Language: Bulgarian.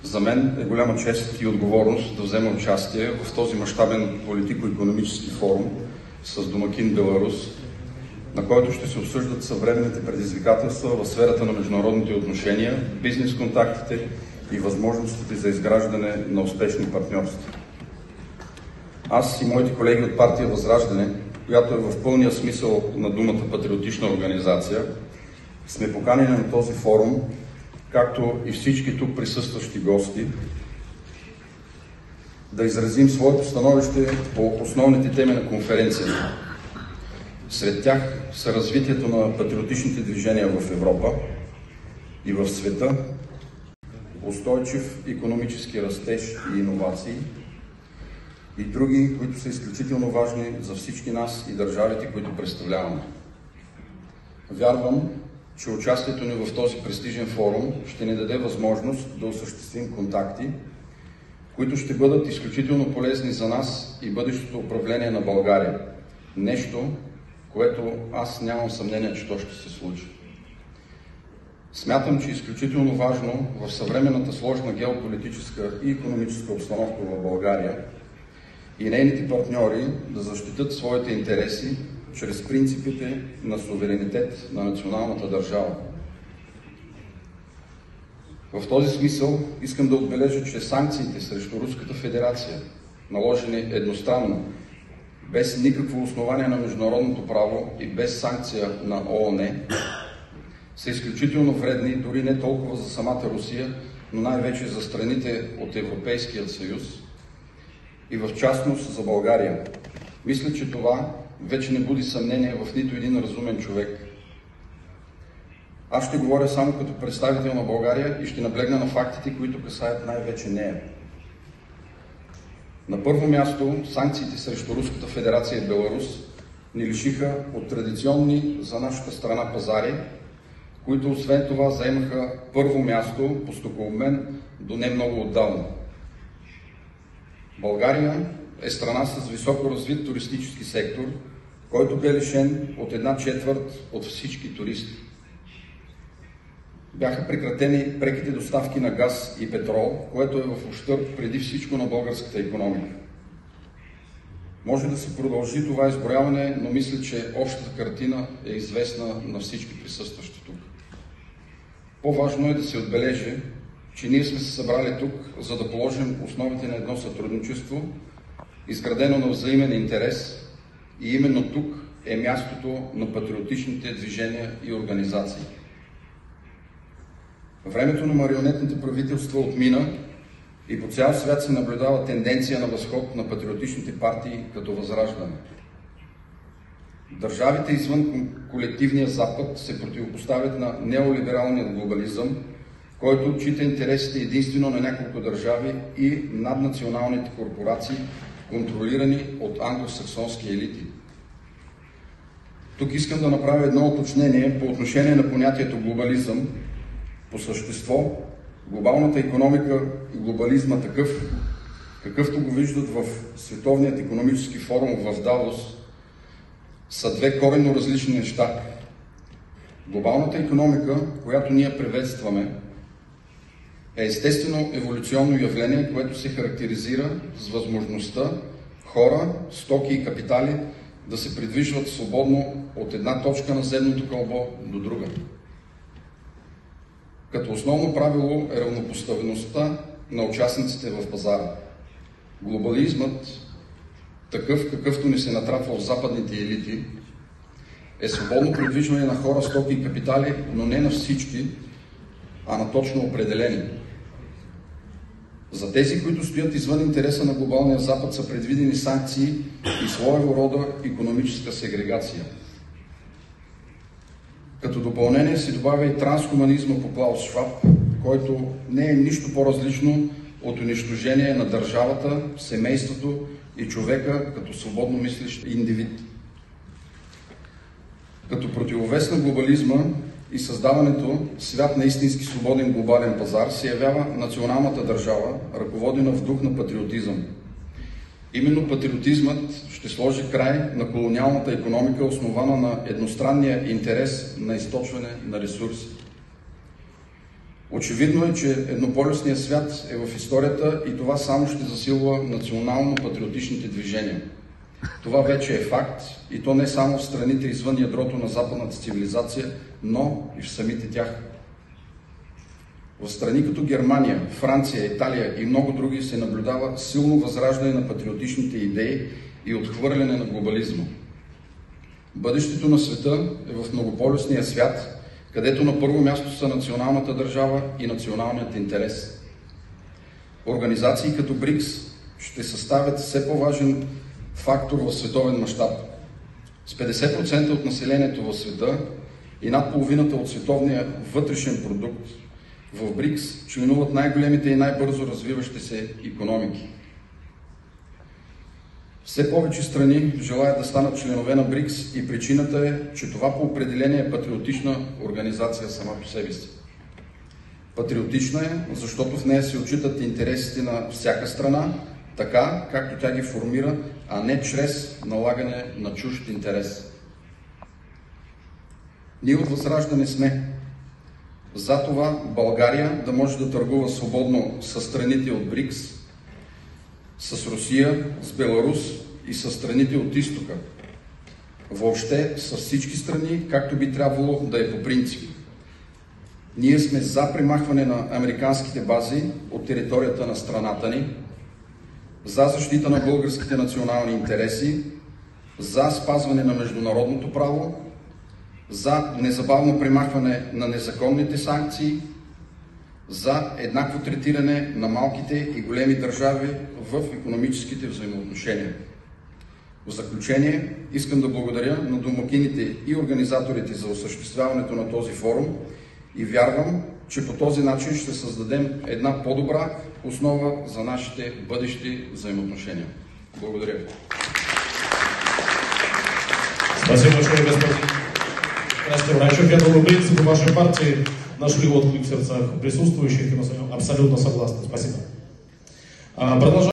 За мен е голяма чест и отговорност да взема участие в този мащабен политико-икономически форум с домакин Беларус, на който ще се обсъждат съвременните предизвикателства в сферата на международните отношения, бизнес контактите и възможностите за изграждане на успешни партньорства. Аз и моите колеги от партия Възраждане, която е в пълния смисъл на думата патриотична организация, сме поканени на този форум, както и всички тук присъстващи гости, да изразим своето становище по основните теми на конференцията. Сред тях са развитието на патриотичните движения в Европа и в света, устойчив икономически растеж и иновации и други, които са изключително важни за всички нас и държавите, които представляваме. Вярвам, че участието ни в този престижен форум ще ни даде възможност да осъществим контакти, които ще бъдат изключително полезни за нас и бъдещото управление на България. Нещо, което аз нямам съмнение, че то ще се случи. Смятам, че е изключително важно в съвременната сложна геополитическа и икономическа обстановка в България и нейните партньори да защитят своите интереси чрез принципите на суверенитет на националната държава. В този смисъл искам да отбележа, че санкциите срещу Руската федерация, наложени едностранно, без никакво основание на международното право и без санкция на ООН, са изключително вредни, дори не толкова за самата Русия, но най-вече за страните от Европейския съюз и в частност за България. Мисля, че това вече не буди съмнение в нито един разумен човек. Аз ще говоря само като представител на България и ще наблегна на фактите, които касаят най-вече нея. На първо място, санкциите срещу Руската федерация и Беларус ни лишиха от традиционни за нашата страна пазари, които освен това заемаха първо място по стокообмен до не много отдавна. България е страна с високо развит туристически сектор, който бе лишен от 1/4 от всички туристи. Бяха прекратени преките доставки на газ и петрол, което е в ущърб преди всичко на българската икономика. Може да се продължи това изброяване, но мисля, че общата картина е известна на всички присъстващи тук. По-важно е да се отбележи, че ние сме се събрали тук, за да положим основите на едно сътрудничество, изградено на взаимен интерес, и именно тук е мястото на патриотичните движения и организации. Времето на марионетните правителства отмина и по цял свят се наблюдава тенденция на възход на патриотичните партии като Възраждане. Държавите извън колективния Запад се противопоставят на неолибералния глобализъм, който отчита интересите единствено на няколко държави и наднационалните корпорации, контролирани от англосаксонски елити. Тук искам да направя едно уточнение по отношение на понятието глобализъм. По същество, глобалната икономика и глобализма такъв, какъвто го виждат в Световният икономически форум в Давос, са две коренно различни неща. Глобалната икономика, която ние приветстваме, е естествено еволюционно явление, което се характеризира с възможността хора, стоки и капитали да се придвижват свободно от една точка на земното кълбо до друга. Като основно правило е равнопоставеността на участниците в пазара. Глобализмът, такъв какъвто ни се натрапва в западните елити, е свободно придвижване на хора, стоки и капитали, но не на всички, а на точно определени. За тези, които стоят извън интереса на глобалния Запад, са предвидени санкции и своего рода икономическа сегрегация. Като допълнение се добавя и транshуманизма по Клаус Шваб, който не е нищо по-различно от унищожение на държавата, семейството и човека като свободно мислещ индивид. Като противовес на глобализма и създаването свят на истински свободен глобален пазар се явява националната държава, ръководена в дух на патриотизъм. Именно патриотизмът ще сложи край на колониалната икономика, основана на едностранния интерес на източване на ресурси. Очевидно е, че еднополюсният свят е в историята и това само ще засилва национално-патриотичните движения. Това вече е факт и то не само в страните извън ядрото на западната цивилизация, но и в самите тях. В страни като Германия, Франция, Италия и много други се наблюдава силно възраждане на патриотичните идеи и отхвърляне на глобализма. Бъдещето на света е в многополюсния свят, където на първо място са националната държава и националният интерес. Организации като БРИКС ще съставят все по-важен фактор в световен мащаб. С 50% от населението в света и над половината от световния вътрешен продукт в БРИКС членуват най-големите и най-бързо развиващи се икономики. Все повече страни желаят да станат членове на БРИКС и причината е, че това по определение е патриотична организация сама по себе си. Патриотична е, защото в нея се отчитат интересите на всяка страна, така както тя ги формира, а не чрез налагане на чужд интерес. Ние от Възраждане сме за това България да може да търгува свободно с страните от БРИКС, с Русия, с Беларус и с страните от изтока. Въобще с всички страни, както би трябвало да е по принцип. Ние сме за премахване на американските бази от територията на страната ни, за защита на българските национални интереси, за спазване на международното право, за незабавно премахване на незаконните санкции, за еднакво третиране на малките и големи държави в икономическите взаимоотношения. В заключение, искам да благодаря на домакините и организаторите за осъществяването на този форум и вярвам, че по този начин ще създадем една по-добра основа за нашите бъдещи взаимоотношения. Благодаря ви. Спасибо большое, господин Крастер Райчев. Я думаю, в принципе, вашей партии нашли отклик в сердцах присутствующих, и мы с вами абсолютно согласны. Спасибо. Продолжаем.